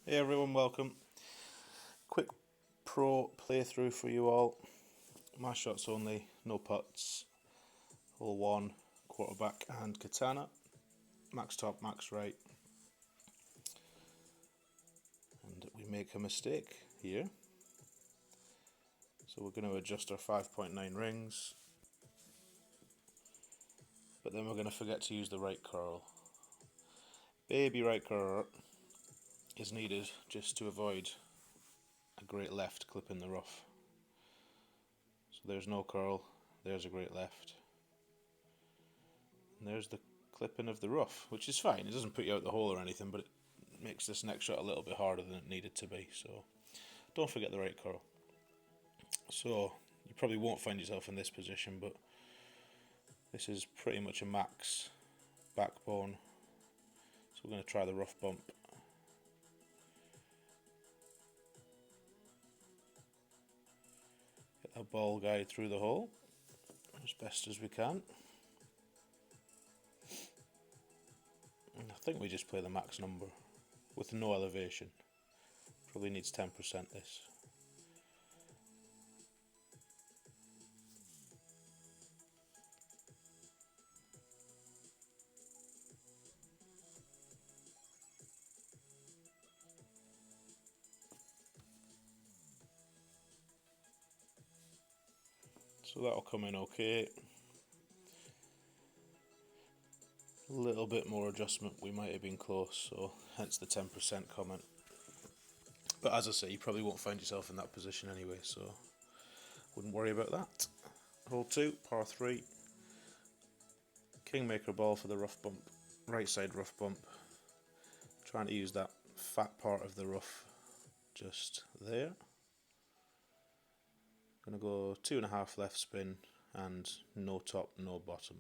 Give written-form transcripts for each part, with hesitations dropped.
Hey everyone, welcome. Quick pro playthrough for you all. My shots only, no putts. Hole 1, quarterback and katana. Max top, max right. And we make a mistake here. So we're going to adjust our 5.9 rings. But then we're going to forget to use the right curl. Baby right curl is needed just to avoid a great left clip in the rough. So there's no curl, there's a great left. And there's the clipping of the rough, which is fine. It doesn't put you out the hole or anything, but it makes this next shot a little bit harder than it needed to be. So don't forget the right curl. So you probably won't find yourself in this position, but this is pretty much a max backbone. So we're going to try the rough bump. Get that ball guide through the hole as best as we can. And I think we just play the max number with no elevation. Probably needs 10% this. So that'll come in okay. A little bit more adjustment, we might have been close, so hence the 10% comment. But as I say, you probably won't find yourself in that position anyway, so wouldn't worry about that. Hole 2, par 3. Kingmaker ball for the rough bump. Right side rough bump. Trying to use that fat part of the rough just there. Gonna go 2.5 left spin and no top, no bottom.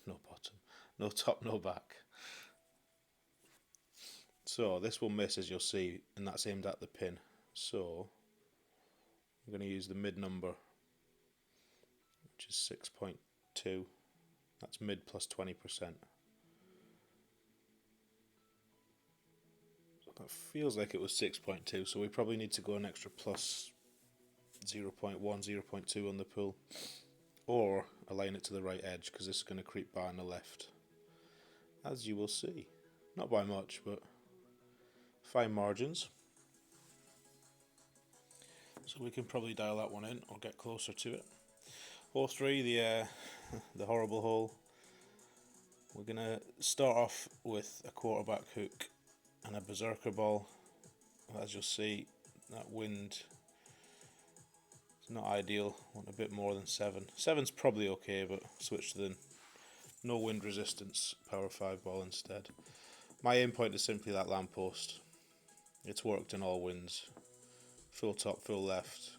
No bottom. No top, no back. So this will miss, as you'll see, and that's aimed at the pin. So I'm going to use the mid number, which is 6.2. That's mid plus 20%. That feels like it was 6.2, so we probably need to go an extra plus 0.1, 0.2 on the pull. Or align it to the right edge, because this is going to creep by on the left. As you will see. Not by much, but fine margins. So we can probably dial that one in or get closer to it. Hole 3, the horrible hole. We're going to start off with a quarterback hook and a berserker ball. As you'll see, that wind is not ideal. I want a bit more than 7. 7's probably okay, but switch to the no wind resistance power 5 ball instead. My aim point is simply that lamppost. It's worked in all winds. Full top, full left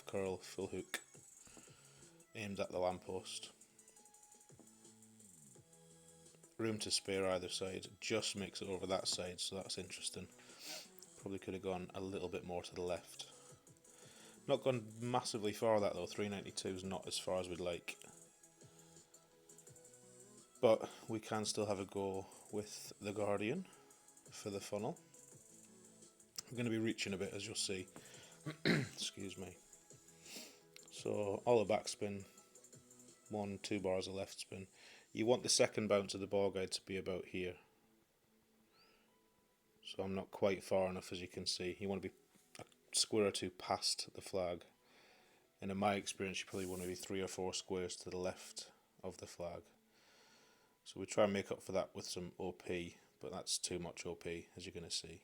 curl, full hook. Aimed at the lamppost. Room to spare either side, just makes it over that side, so that's interesting. Probably could have gone a little bit more to the left. Not gone massively far that though, 392 is not as far as we'd like. But we can still have a go with the Guardian for the funnel. I'm going to be reaching a bit, as you'll see. Excuse me. So all the backspin, 1-2 bars of left spin. You want the second bounce of the ball guide to be about here. So I'm not quite far enough, as you can see. You want to be a square or two past the flag. And in my experience, you probably want to be 3 or 4 squares to the left of the flag. So we try and make up for that with some OP, but that's too much OP, as you're going to see.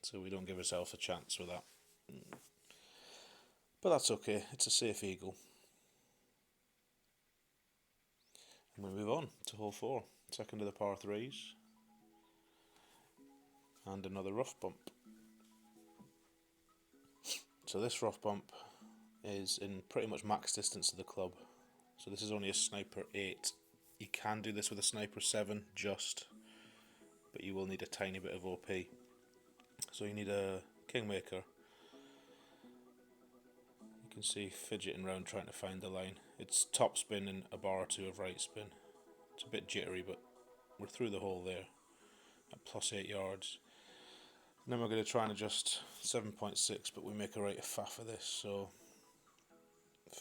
So we don't give ourselves a chance with that. But that's okay, it's a safe eagle. And we move on to hole 4, second of the par 3s. And another rough bump. So this rough bump is in pretty much max distance of the club. So this is only a sniper 8. You can do this with a sniper 7 just, but you will need a tiny bit of OP. So you need a Kingmaker. You You can see fidgeting around trying to find the line. It's top spin and a bar or two of right spin. It's a bit jittery, but we're through the hole there at plus 8 yards. And then we're going to try and adjust 7.6, but we make a right faff of this, so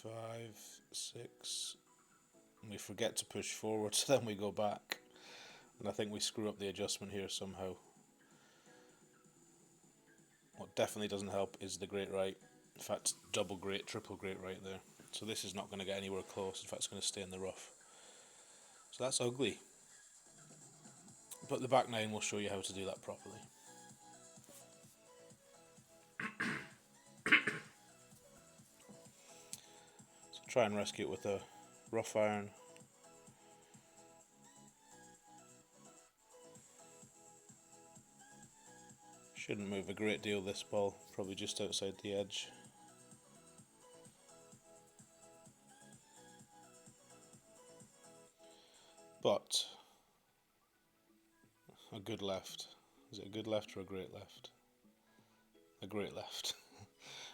5, 6, and we forget to push forward, so then we go back, and I think we screw up the adjustment here somehow. What definitely doesn't help is the great right. In fact, double great, triple great right there. So this is not going to get anywhere close. In fact, it's going to stay in the rough. So that's ugly. But the back nine will show you how to do that properly. So try and rescue it with a rough iron. Shouldn't move a great deal this ball, probably just outside the edge. But a good left. Is it a good left or a great left? A great left.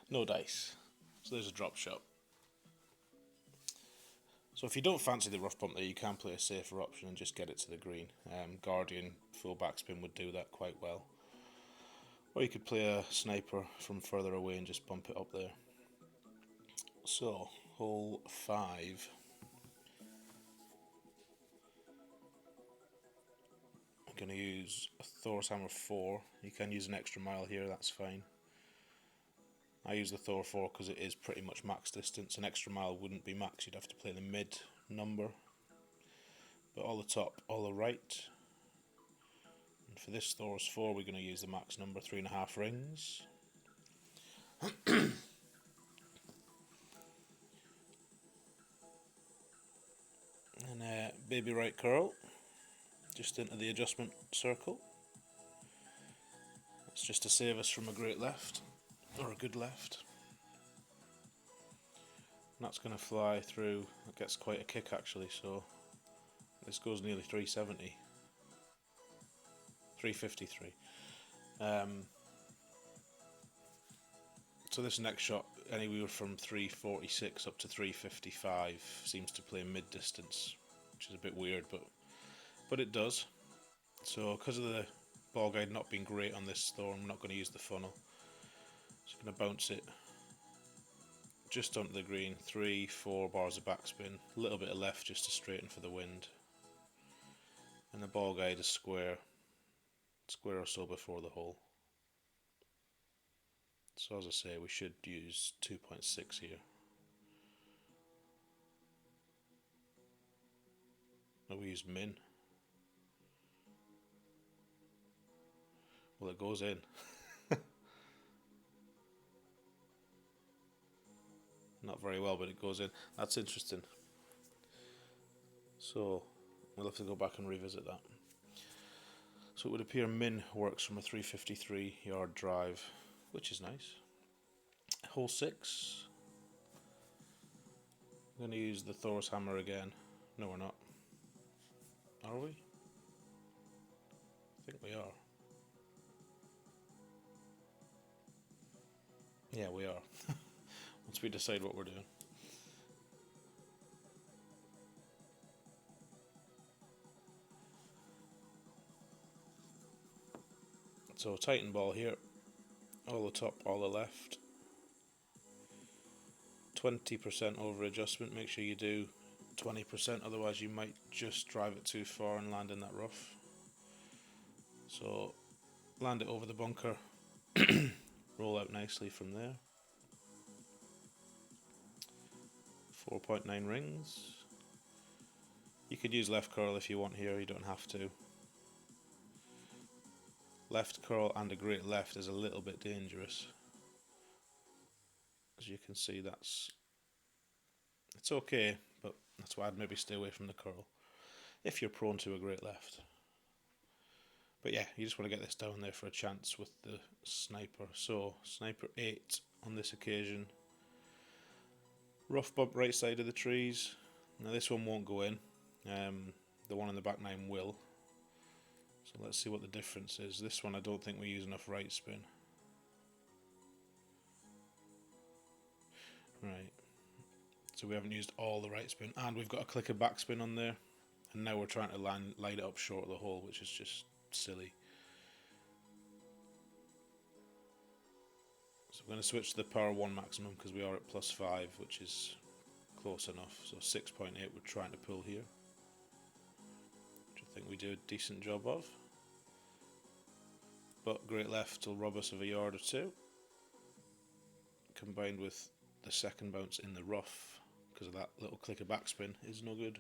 No dice. So there's a drop shot. So if you don't fancy the rough bump there, you can play a safer option and just get it to the green. Guardian full backspin would do that quite well. Or you could play a sniper from further away and just bump it up there. So, hole 5. I'm going to use a Thor's Hammer 4. You can use an extra mile here, that's fine. I use the Thor 4 because it is pretty much max distance. An extra mile wouldn't be max, you'd have to play the mid number. But all the top, all the right. And for this Thor's 4 we're going to use the max number, 3.5 rings. And baby right curl, just into the adjustment circle. It's just to save us from a great left, or a good left. And that's going to fly through. It gets quite a kick actually, so this goes nearly 370. 353. So this next shot, anywhere from 346 up to 355, seems to play mid distance, which is a bit weird, but it does. So because of the ball guide not being great on this Thor, I'm not going to use the funnel. Just going to bounce it just onto the green, 3-4 bars of backspin, a little bit of left just to straighten for the wind, and the ball guide is square or so before the hole. So as I say, we should use 2.6 here. No, we use min. Well, it goes in. Not very well, but it goes in. That's interesting. So we'll have to go back and revisit that. So it would appear min works from a 353 yard drive, which is nice. Hole 6. I'm going to use the Thor's Hammer again. No, we're not. Are we? I think we are. Yeah, we are. Once we decide what we're doing. So tighten ball here. All the top, all the left. 20% over adjustment. Make sure you do 20%, otherwise you might just drive it too far and land in that rough. So land it over the bunker. Roll out nicely from there. 4.9 rings. You could use left curl if you want here, you don't have to. Left curl and a great left is a little bit dangerous. As you can see, it's okay, but that's why I'd maybe stay away from the curl if you're prone to a great left. But yeah, you just want to get this down there for a chance with the sniper. So sniper 8 on this occasion. Rough bump right side of the trees. Now this one won't go in. The one in the back 9 will. So let's see what the difference is. This one I don't think we use enough right spin. Right. So we haven't used all the right spin, and we've got a clicker backspin on there, and now we're trying to line it up short of the hole, which is just silly. So I'm going to switch to the power 1 maximum because we are at +5, which is close enough. So 6.8 we're trying to pull here, which I think we do a decent job of. But great left will rob us of a yard or two, combined with the second bounce in the rough because of that little clicker backspin is no good.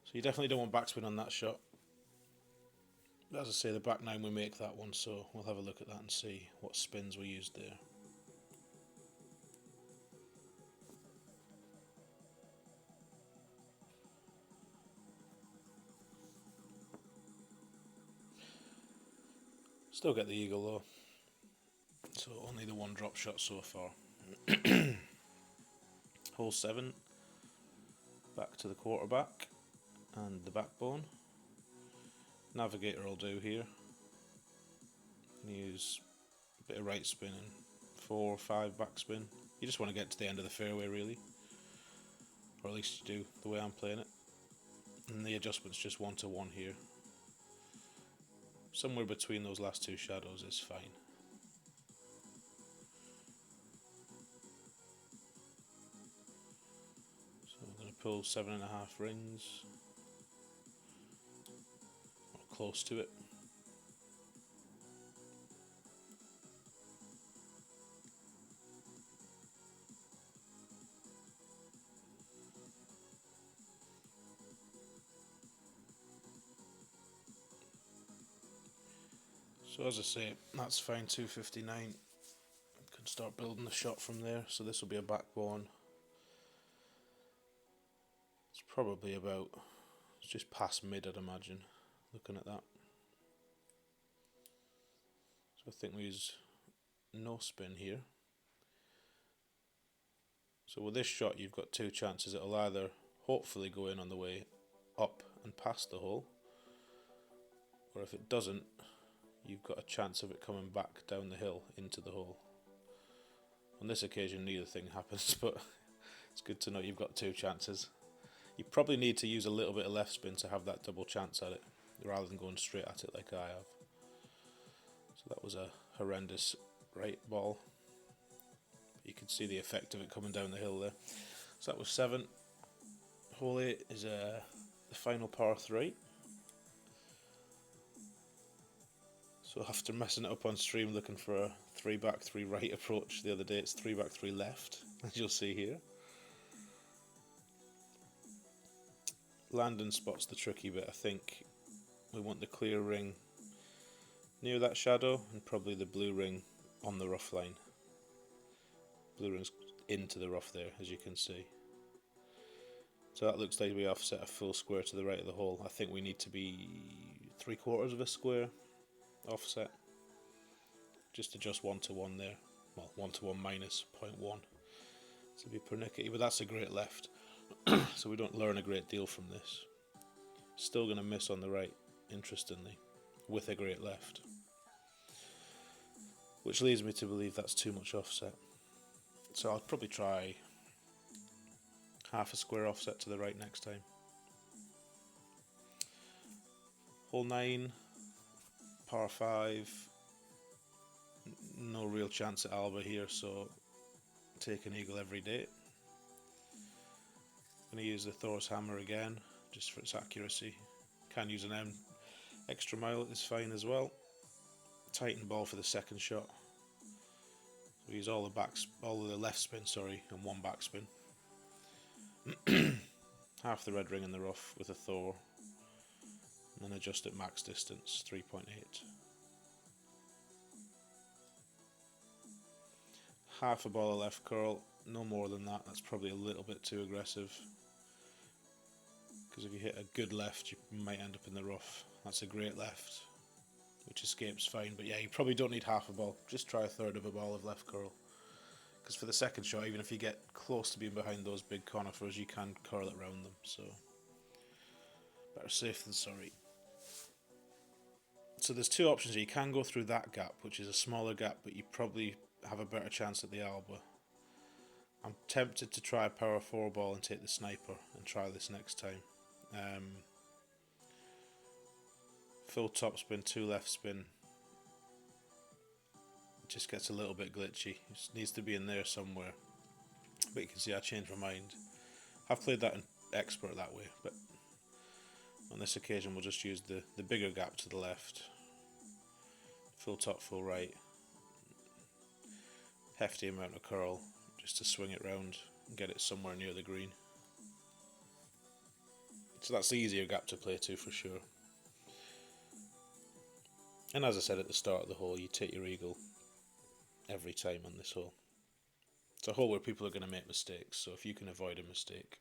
So you definitely don't want backspin on that shot. As I say, the back 9 we make that one, so we'll have a look at that and see what spins we used there. Still get the eagle though, so only the one drop shot so far. Hole 7, back to the quarterback and the backbone. Navigator will do here. Use a bit of right spin and 4 or 5 backspin. You just want to get to the end of the fairway really, or at least you do the way I'm playing it. And the adjustment's just 1 to 1 here. Somewhere between those last 2 shadows is fine. So I'm going to pull 7.5 rings, or close to it. So as I say, that's fine, 259. Can start building the shot from there. So this will be a backbone. It's probably about, it's just past mid I'd imagine, looking at that. So I think we use no spin here. So with this shot you've got 2 chances. It'll either hopefully go in on the way up and past the hole, or if it doesn't, you've got a chance of it coming back down the hill into the hole. On this occasion neither thing happens, but it's good to know you've got 2 chances. You probably need to use a little bit of left spin to have that double chance at it, rather than going straight at it like I have. So that was a horrendous right ball. You can see the effect of it coming down the hill there. So that was 7. Hole 8 is the final par 3. So after messing it up on stream looking for a 3 back 3 right approach the other day, it's 3 back 3 left, as you'll see here. Landing spot's the tricky bit. I think we want the clear ring near that shadow and probably the blue ring on the rough line. Blue ring's into the rough there, as you can see. So that looks like we offset a full square to the right of the hole. I think we need to be 3/4 of a square offset. Just adjust 1 to 1 there. Well, 1 to 1 minus 0.1 to be pernickety, but that's a great left. So we don't learn a great deal from this. Still going to miss on the right, interestingly, with a great left. Which leads me to believe that's too much offset. So I'll probably try half a square offset to the right next time. Hole 9, par 5. No real chance at Alba here, so take an eagle every day. I'm going to use the Thor's hammer again, just for its accuracy. Can use an M. Extra mile is fine as well. Tighten ball for the second shot. We use all the left spin, and 1 back spin. Half the red ring in the rough with a Thor, and then adjust at max distance, 3.8. Half a ball of left curl, no more than that. That's probably a little bit too aggressive, because if you hit a good left you might end up in the rough. That's a great left, which escapes fine, but yeah, you probably don't need half a ball. Just try 1/3 of a ball of left curl, because for the second shot, even if you get close to being behind those big conifers, you can curl it around them, so better safe than sorry. So there's 2 options here. You can go through that gap, which is a smaller gap, but you probably have a better chance at the Alba. I'm tempted to try a power 4 ball and take the sniper and try this next time. Full top spin, 2 left spin. Just gets a little bit glitchy. It needs to be in there somewhere. But you can see I changed my mind. I've played that in expert that way, but on this occasion we'll just use the bigger gap to the left. Full top, full right. Hefty amount of curl just to swing it round and get it somewhere near the green. So that's the easier gap to play to for sure. And as I said at the start of the hole, you take your eagle every time on this hole. It's a hole where people are going to make mistakes, so if you can avoid a mistake,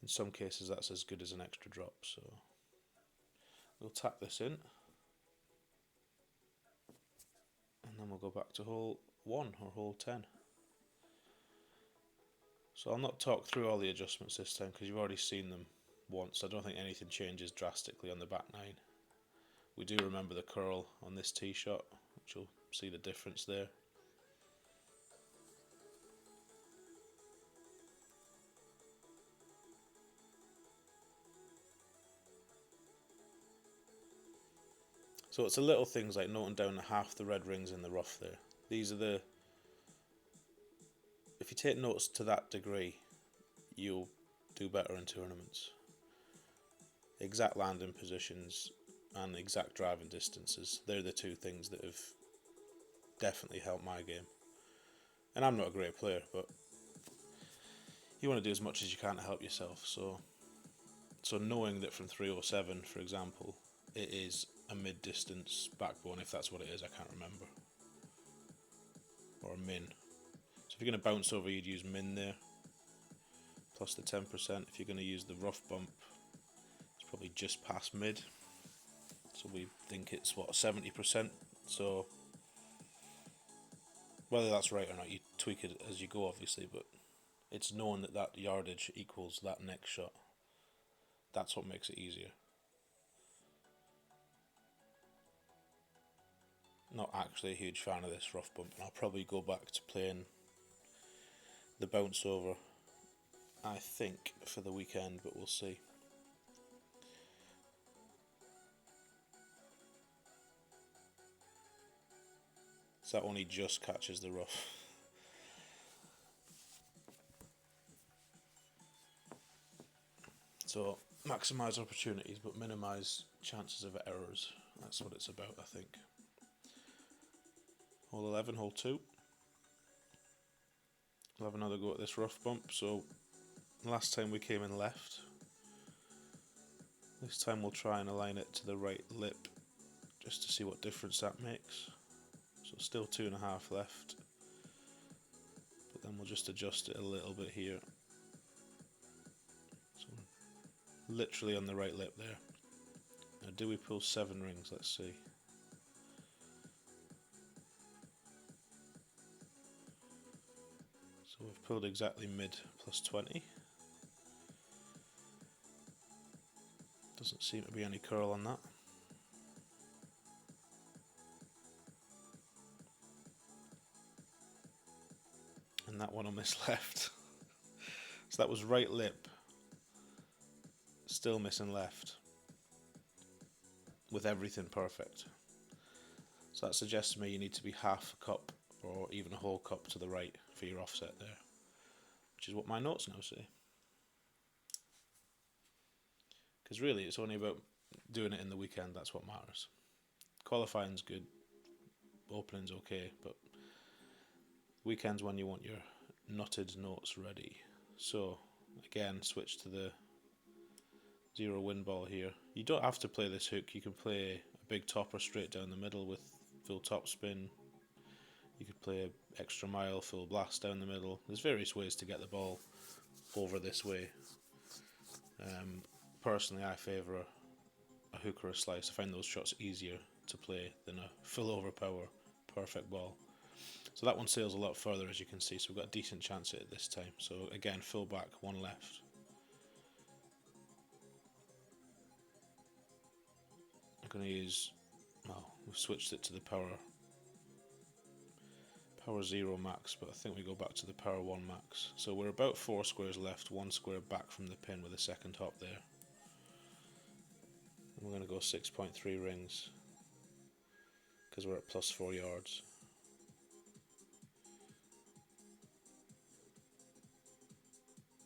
in some cases that's as good as an extra drop. So we'll tap this in, and then we'll go back to hole 1 or hole 10. So I'll not talk through all the adjustments this time because you've already seen them once. I don't think anything changes drastically on the back 9. We do remember the curl on this tee shot, which you'll see the difference there. So it's the little things like noting down half the red rings in the rough there. These are the... If you take notes to that degree, you'll do better in tournaments. Exact landing positions and exact driving distances. They're the two things that have definitely helped my game. And I'm not a great player, but you want to do as much as you can to help yourself. So knowing that from 307, for example, it is a mid-distance backbone, if that's what it is, I can't remember. Or a min. So if you're going to bounce over, you'd use min there. Plus the 10%. If you're going to use the rough bump, it's probably just past mid. So we think it's, what, 70%? So whether that's right or not, you tweak it as you go, obviously, but it's known that that yardage equals that next shot. That's what makes it easier. Not actually a huge fan of this rough bump, and I'll probably go back to playing the bounce over, I think, for the weekend, but we'll see. So that only just catches the rough. So maximise opportunities but minimise chances of errors. That's what it's about, I think. Hole 11, hole 2. We'll have another go at this rough bump. So last time we came in left. This time we'll try and align it to the right lip just to see what difference that makes. So still 2.5 left. But then we'll just adjust it a little bit here. So literally on the right lip there. Now do we pull 7 rings? Let's see. So we've pulled exactly mid plus 20. Doesn't seem to be any curl on that. And that one will miss left. So that was right lip, still missing left, with everything perfect. So that suggests to me you need to be half a cup or even a whole cup to the right for your offset there, which is what my notes now say. Because really it's only about doing it in the weekend, that's what matters. Qualifying's good, opening's okay, but weekend's when you want your knotted notes ready. So again, switch to the 0 wind ball here. You don't have to play this hook, you can play a big topper straight down the middle with full top spin. You could play an extra mile, full blast down the middle. There's various ways to get the ball over this way. Personally, I favour a hook or a slice. I find those shots easier to play than a full overpower perfect ball. So that one sails a lot further, as you can see, so we've got a decent chance at it this time. So again, full back, 1 left. I'm going to use, well, we've switched it to the power power 0 max, but I think we go back to the power 1 max. So we're about 4 squares left, 1 square back from the pin with a second hop there. And we're going to go 6.3 rings because we're at plus 4 yards.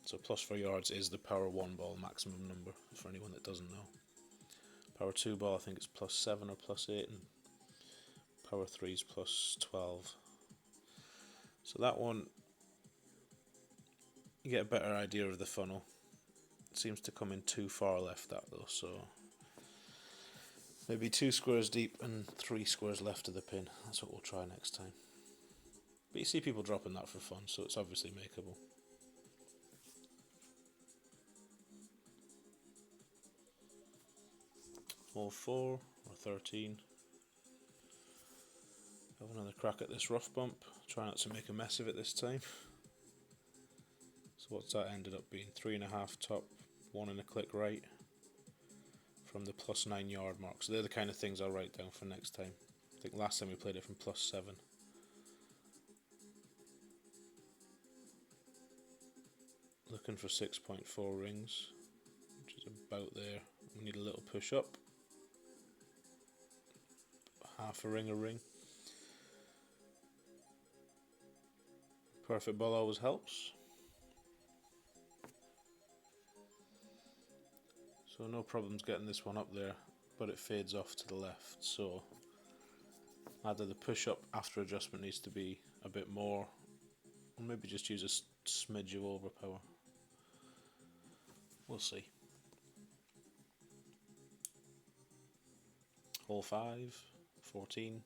So plus 4 yards is the power 1 ball maximum number, for anyone that doesn't know. Power 2 ball I think it's plus 7 or plus 8, and power 3 is plus 12. So that one, you get a better idea of the funnel. It seems to come in too far left, that though, so maybe 2 squares deep and 3 squares left of the pin. That's what we'll try next time. But you see people dropping that for fun, so it's obviously makeable. Hole 4 or 13. Have another crack at this rough bump. Try not to make a mess of it this time. So what's that ended up being? 3.5 top, 1 and a click right from the plus 9 yard mark. So they're the kind of things I'll write down for next time. I think last time we played it from plus 7. Looking for 6.4 rings, which is about there. We need a little push up. Half a ring. Perfect ball always helps. So no problems getting this one up there, but it fades off to the left. So either the push up after adjustment needs to be a bit more, or maybe just use a smidge of overpower. We'll see. Hole 5, 14.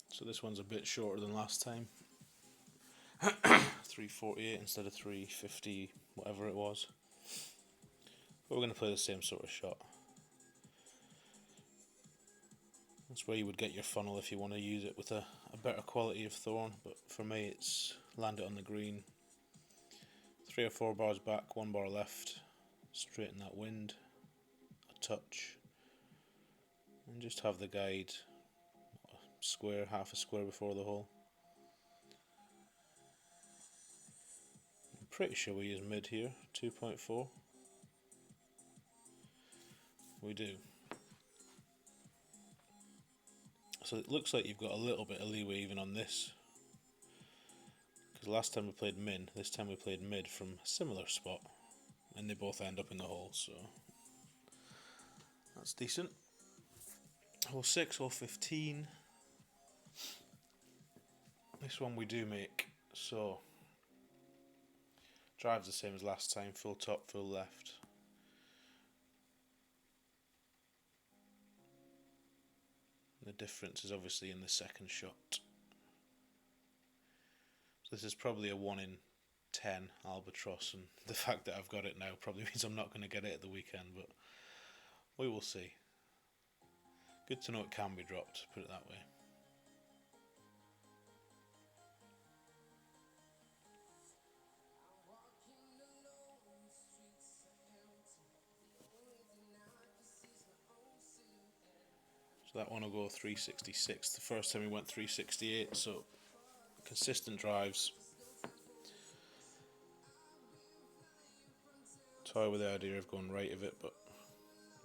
So this one's a bit shorter than last time. 348 instead of 350, whatever it was. But we're going to play the same sort of shot. That's where you would get your funnel if you want to use it with a better quality of thorn, but for me it's land it on the green, 3 or 4 bars back, 1 bar left, straighten that wind, a touch, and just have the guide square, half a square before the hole. I'm pretty sure we use mid here, 2.4. We do. So it looks like you've got a little bit of leeway even on this, because last time we played min, this time we played mid from a similar spot, and they both end up in the hole, so that's decent. Hole 6, hole 15. This one we do make, so drive's the same as last time, full top, full left. The difference is obviously in the second shot. So this is probably a 1 in 10 albatross, and the fact that I've got it now probably means I'm not going to get it at the weekend, but we will see. Good to know it can be dropped, put it that way. So that one will go 366. The first time we went 368, so consistent drives. Toy with the idea of going right of it, but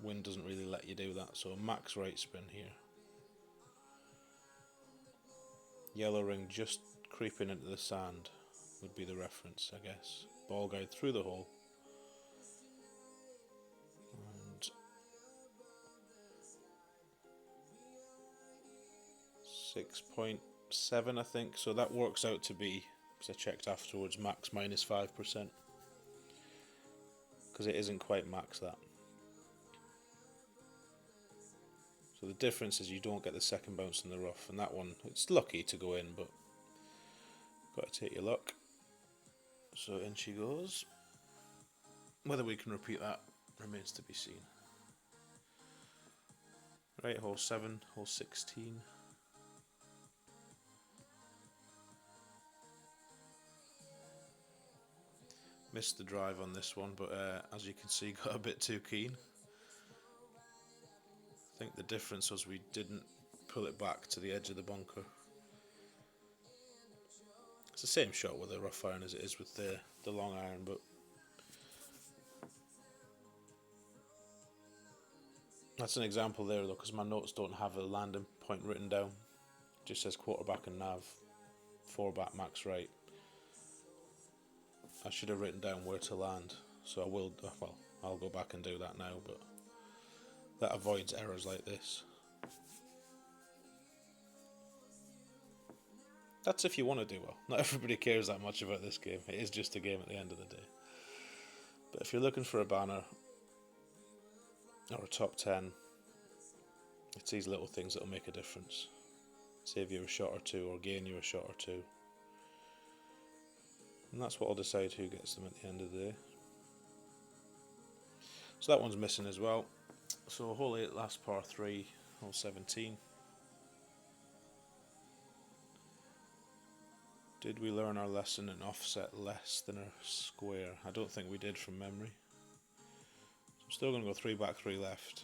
wind doesn't really let you do that, so max right spin here. Yellow ring just creeping into the sand would be the reference, I guess. Ball guide through the hole. And 6.7 I think, so that works out to be, because I checked afterwards, max minus 5%. Because it isn't quite max that. So the difference is you don't get the second bounce in the rough, and that one, it's lucky to go in, but got to take your luck. So in she goes. Whether we can repeat that remains to be seen. Right, hole 7, hole 16. Missed the drive on this one, but as you can see, got a bit too keen. I think the difference was we didn't pull it back to the edge of the bunker. It's the same shot with the rough iron as it is with the long iron, but that's an example there though, because my notes don't have a landing point written down. It just says quarterback and nav, 4 back, max right. I should have written down where to land, so I will, well, I'll go back and do that now, but that avoids errors like this. That's if you want to do well. Not everybody cares that much about this game. It is just a game at the end of the day. But if you're looking for a banner or a top 10, it's these little things that'll make a difference. Save you a shot or two, or gain you a shot or two. And that's what will decide who gets them at the end of the day. So that one's missing as well. So hole 8, last par 3, hole 17. Did we learn our lesson and offset less than a square? I don't think we did from memory. So I'm still going to go 3 back, 3 left.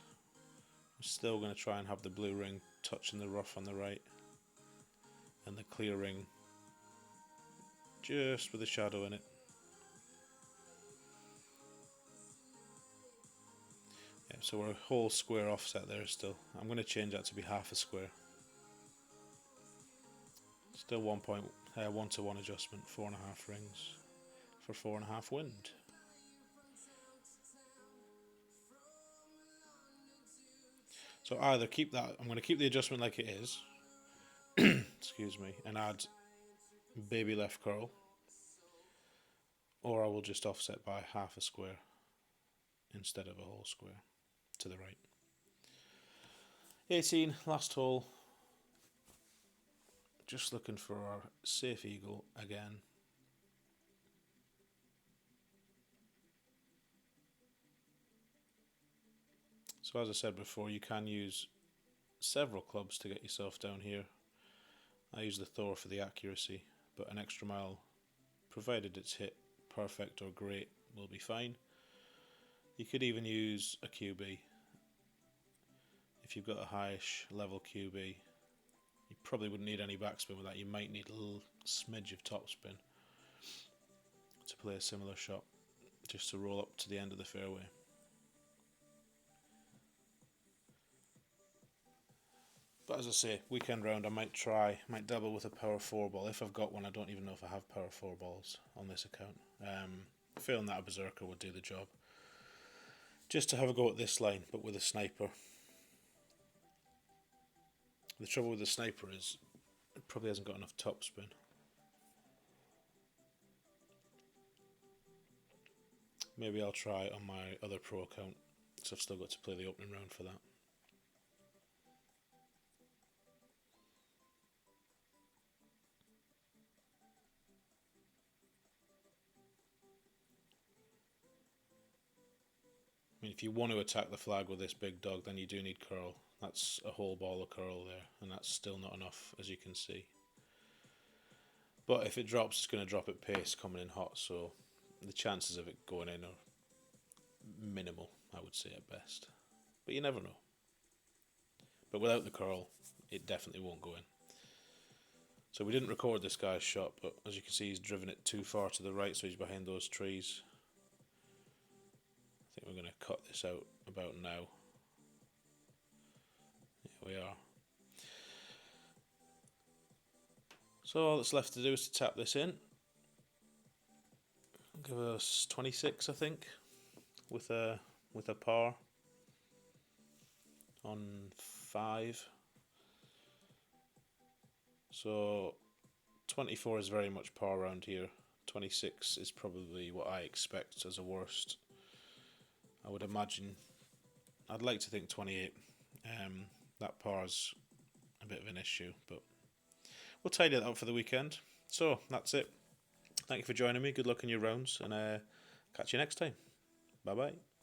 I'm still going to try and have the blue ring touching the rough on the right, and the clear ring just with a shadow in it. Yeah, so we're a whole square offset there still. I'm going to change that to be half a square. Still 1-to-1 adjustment, 4.5 rings for 4.5 wind. So either keep that, I'm going to keep the adjustment like it is, excuse me, and add baby left curl, or I will just offset by half a square instead of a whole square to the right. 18, last hole. Just looking for our safe eagle again. So as I said before, you can use several clubs to get yourself down here. I use the Thor for the accuracy, but an extra mile, provided it's hit perfect or great, will be fine. You could even use a QB. If you've got a highish level QB, you probably wouldn't need any backspin with that. You might need a little smidge of topspin to play a similar shot, just to roll up to the end of the fairway. But as I say, weekend round I might dabble with a power 4 ball. If I've got one, I don't even know if I have power 4 balls on this account. Failing that, a berserker would do the job. Just to have a go at this line, but with a sniper. The trouble with the sniper is it probably hasn't got enough topspin. Maybe I'll try on my other pro account, so I've still got to play the opening round for that. I mean, if you want to attack the flag with this big dog, then you do need curl. That's a whole ball of curl there, and that's still not enough, as you can see. But if it drops, it's going to drop at pace coming in hot, so the chances of it going in are minimal, I would say at best. But you never know. But without the curl, it definitely won't go in. So we didn't record this guy's shot, but as you can see, he's driven it too far to the right, so he's behind those trees. I think we're going to cut this out about now. Yeah, we are. So all that's left to do is to tap this in. Give us 26, I think, with a par on 5. So 24 is very much par around here. 26 is probably what I expect as a worst. I would imagine, I'd like to think 28. that par's a bit of an issue, but we'll tidy that up for the weekend. So that's it. Thank you for joining me. Good luck in your rounds, and catch you next time. Bye bye.